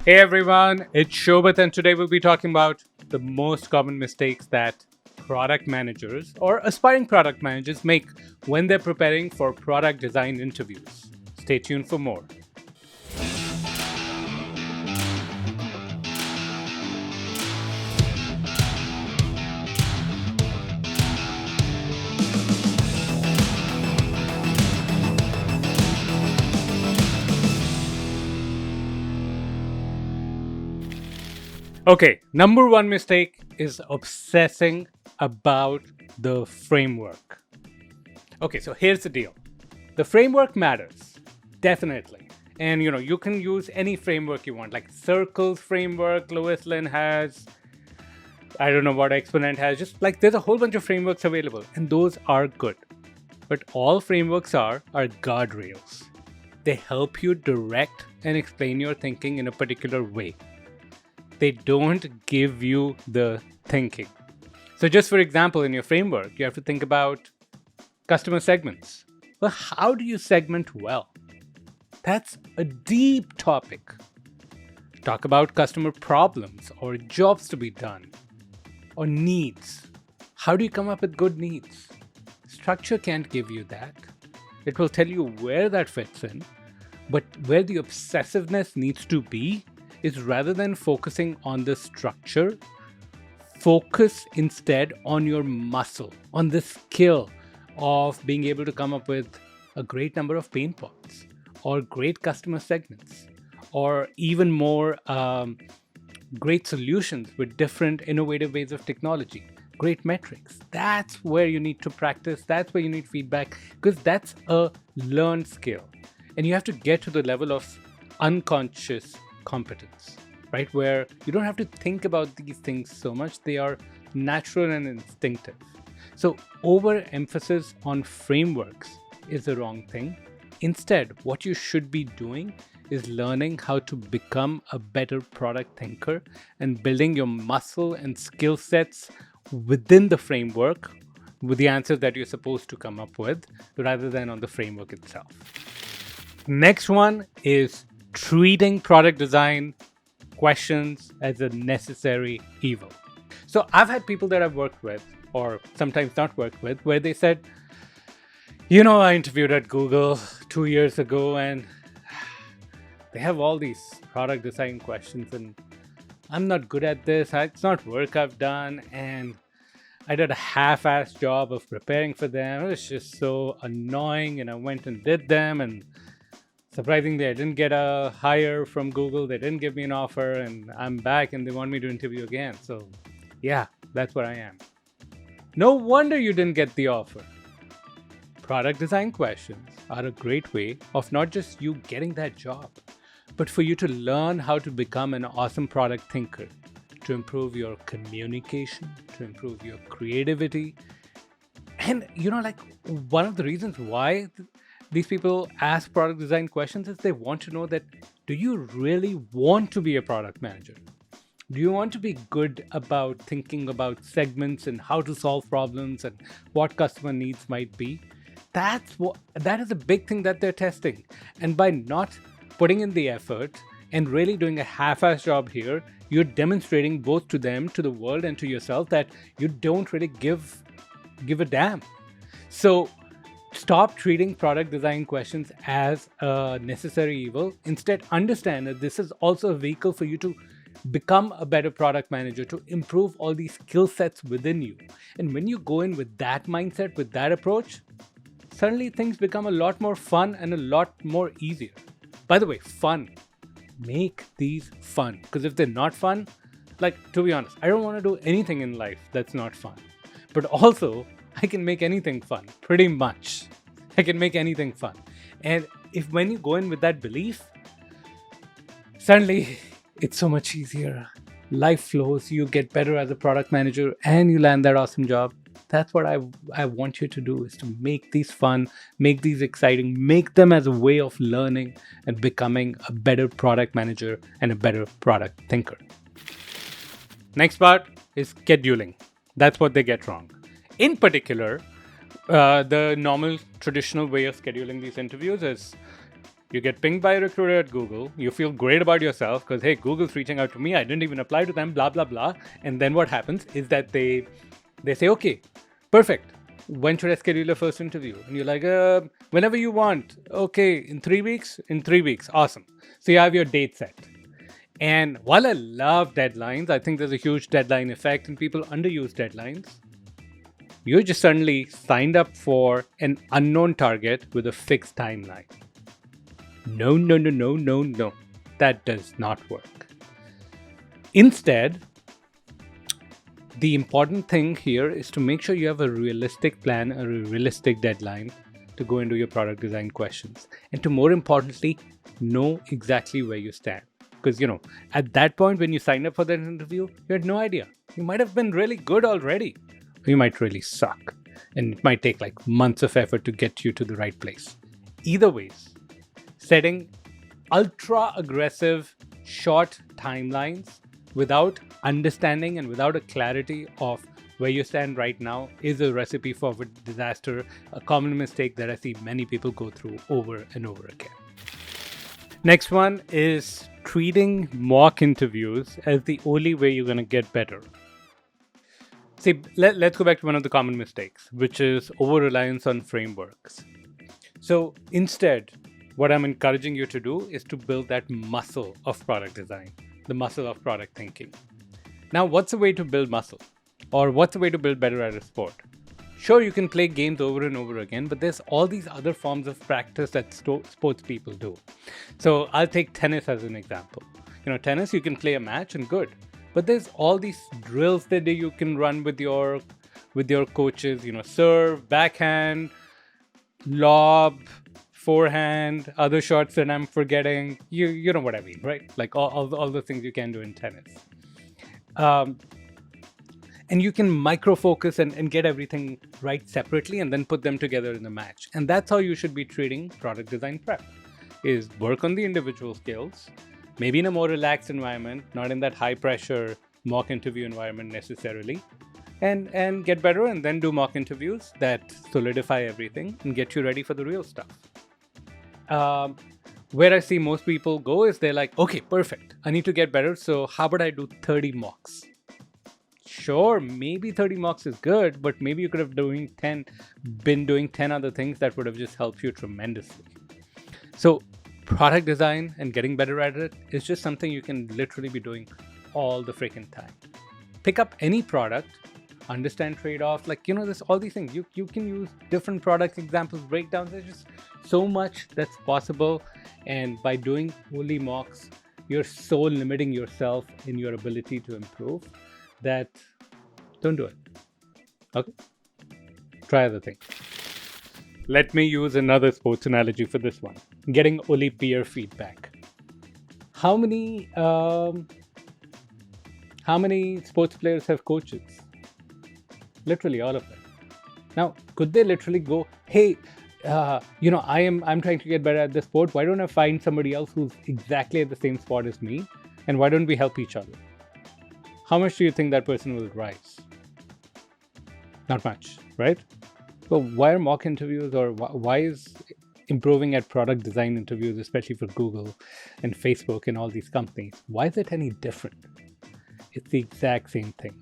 Hey everyone, it's Shobit, and today we'll be talking about the most common mistakes that product managers or aspiring product managers make when they're preparing for product design interviews. Stay tuned for more. Okay, number one mistake is obsessing about the framework. Okay, so here's the deal. The framework matters, definitely. And you can use any framework you want, like Circles framework, Lewis Lynn has, I don't know what Exponent has, just like there's a whole bunch of frameworks available, and those are good. But all frameworks are guardrails. They help you direct and explain your thinking in a particular way. They don't give you the thinking. So, just for example, in your framework, you have to think about customer segments. Well, how do you segment well? That's a deep topic. Talk about customer problems or jobs to be done or needs. How do you come up with good needs? Structure can't give you that. It will tell you where that fits in, but where the obsessiveness needs to be is rather than focusing on the structure, focus instead on your muscle, on the skill of being able to come up with a great number of pain points or great customer segments or even more great solutions with different innovative ways of technology, great metrics. That's where you need to practice. That's where you need feedback because that's a learned skill. And you have to get to the level of unconscious competence, right? Where you don't have to think about these things so much. They are natural and instinctive. So overemphasis on frameworks is the wrong thing. Instead, what you should be doing is learning how to become a better product thinker and building your muscle and skill sets within the framework with the answers that you're supposed to come up with rather than on the framework itself. Next one is treating product design questions as a necessary evil. So I've had people that I've worked with, or sometimes not worked with, where they said, I interviewed at Google 2 years ago and they have all these product design questions and I'm not good at this. It's not work I've done. And I did a half-assed job of preparing for them. It was just so annoying. And I went and did them. And surprisingly, I didn't get a hire from Google. They didn't give me an offer. And I'm back and they want me to interview again. So yeah, that's where I am. No wonder you didn't get the offer. Product design questions are a great way of not just you getting that job, but for you to learn how to become an awesome product thinker, to improve your communication, to improve your creativity. And one of the reasons why these people ask product design questions is they want to know that, do you really want to be a product manager? Do you want to be good about thinking about segments and how to solve problems and what customer needs might be? That is a big thing that they're testing. And by not putting in the effort and really doing a half-assed job here, you're demonstrating both to them, to the world, and to yourself that you don't really give a damn. So stop treating product design questions as a necessary evil. Instead, understand that this is also a vehicle for you to become a better product manager, to improve all these skill sets within you. And when you go in with that mindset, with that approach, suddenly things become a lot more fun and a lot more easier. By the way, fun. Make these fun. Because if they're not fun, to be honest, I don't want to do anything in life that's not fun. But also, I can make anything fun, pretty much. I can make anything fun. And when you go in with that belief, suddenly it's so much easier. Life flows, you get better as a product manager, and you land that awesome job. That's what I want you to do, is to make these fun, make these exciting, make them as a way of learning and becoming a better product manager and a better product thinker. Next part is scheduling. That's what they get wrong. In particular, the normal traditional way of scheduling these interviews is You get pinged by a recruiter at Google. You feel great about yourself because, hey, Google's reaching out to me. I didn't even apply to them, blah, blah, blah. And then what happens is that they say, okay, perfect. When should I schedule a first interview? And you're like, whenever you want. Okay, in 3 weeks? In 3 weeks. Awesome. So you have your date set. And while I love deadlines, I think there's a huge deadline effect and people underuse deadlines. You just suddenly signed up for an unknown target with a fixed timeline. No, no, no, no, no, no. That does not work. Instead, the important thing here is to make sure you have a realistic plan, a realistic deadline to go into your product design questions. And to more importantly, know exactly where you stand. Because, at that point when you signed up for that interview, you had no idea. You might have been really good already. Or you might really suck. And it might take like months of effort to get you to the right place. Either ways, setting ultra aggressive short timelines without understanding and without a clarity of where you stand right now is a recipe for disaster, a common mistake that I see many people go through over and over again. Next one is treating mock interviews as the only way you're going to get better. See, let's go back to one of the common mistakes, which is over-reliance on frameworks. So instead, what I'm encouraging you to do is to build that muscle of product design, the muscle of product thinking. Now, what's a way to build muscle? Or what's a way to build better at a sport? Sure, you can play games over and over again, but there's all these other forms of practice that sports people do. So I'll take tennis as an example. Tennis, you can play a match and good. But there's all these drills that you can run with your coaches, serve, backhand, lob, forehand, other shots that I'm forgetting. You know what I mean, right? Like all the things you can do in tennis. And you can micro-focus and get everything right separately and then put them together in the match. And that's how you should be treating product design prep, is work on the individual skills, maybe in a more relaxed environment, not in that high-pressure mock interview environment necessarily, and get better and then do mock interviews that solidify everything and get you ready for the real stuff. Where I see most people go is they're like, okay, perfect. I need to get better. So how about I do 30 mocks? Sure, maybe 30 mocks is good, but maybe you could have been doing 10 other things that would have just helped you tremendously. So product design and getting better at it is just something you can literally be doing all the freaking time. Pick up any product, understand trade-offs, there's all these things. You can use different product examples, breakdowns. There's just so much that's possible. And by doing only mocks, you're so limiting yourself in your ability to improve that don't do it. Okay? Try other things. Let me use another sports analogy for this one. Getting only peer feedback. How many sports players have coaches? Literally all of them. Now, could they literally go, hey, I'm trying to get better at this sport. Why don't I find somebody else who's exactly at the same spot as me? And why don't we help each other? How much do you think that person will rise? Not much, right? So why are mock interviews, or why is improving at product design interviews, especially for Google and Facebook and all these companies, why is it any different? It's the exact same thing.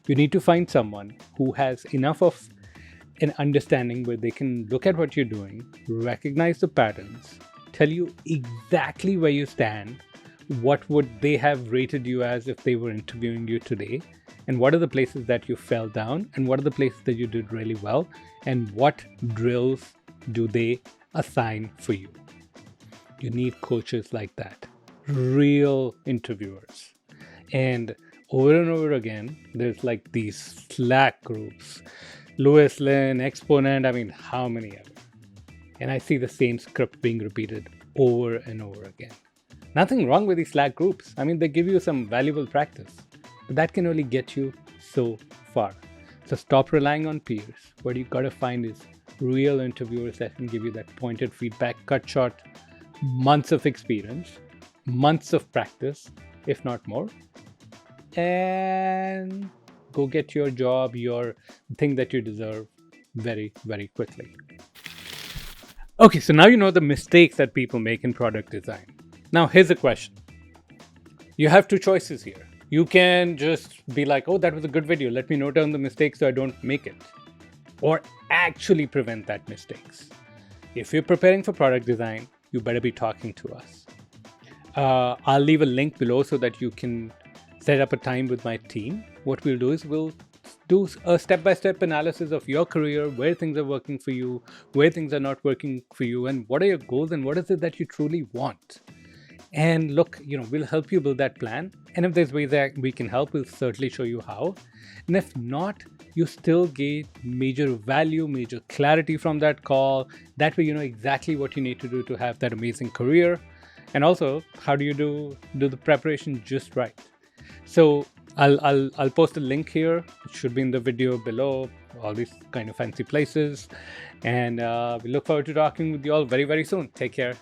You need to find someone who has enough of an understanding where they can look at what you're doing, recognize the patterns, tell you exactly where you stand, what would they have rated you as if they were interviewing you today, and what are the places that you fell down, and what are the places that you did really well, and what drills do they assign for you. You need coaches like that, real interviewers. And over again, there's like these Slack groups, Lewis Lynn, Exponent, how many ever? And I see the same script being repeated over and over again. Nothing wrong with these Slack groups. They give you some valuable practice, but that can only get you so far. So stop relying on peers. What you gotta find is real interviewers that can give you that pointed feedback, cut short months of experience, months of practice, if not more, and go get your job, your thing that you deserve very, very quickly. Okay, so now you know the mistakes that people make in product design. Now, here's a question. You have two choices here. You can just be like, oh, that was a good video. Let me note down the mistakes so I don't make it. Or actually prevent that mistakes. If you're preparing for product design, you better be talking to us. I'll leave a link below so that you can set up a time with my team. What we'll do is we'll do a step-by-step analysis of your career, where things are working for you, where things are not working for you, and what are your goals and what is it that you truly want. And look, we'll help you build that plan. And if there's ways that we can help, we'll certainly show you how. And if not, you still get major value, major clarity from that call. That way, you know exactly what you need to do to have that amazing career. And also, how do you do the preparation just right? So I'll post a link here. It should be in the video below. All these kind of fancy places. And we look forward to talking with you all very, very soon. Take care.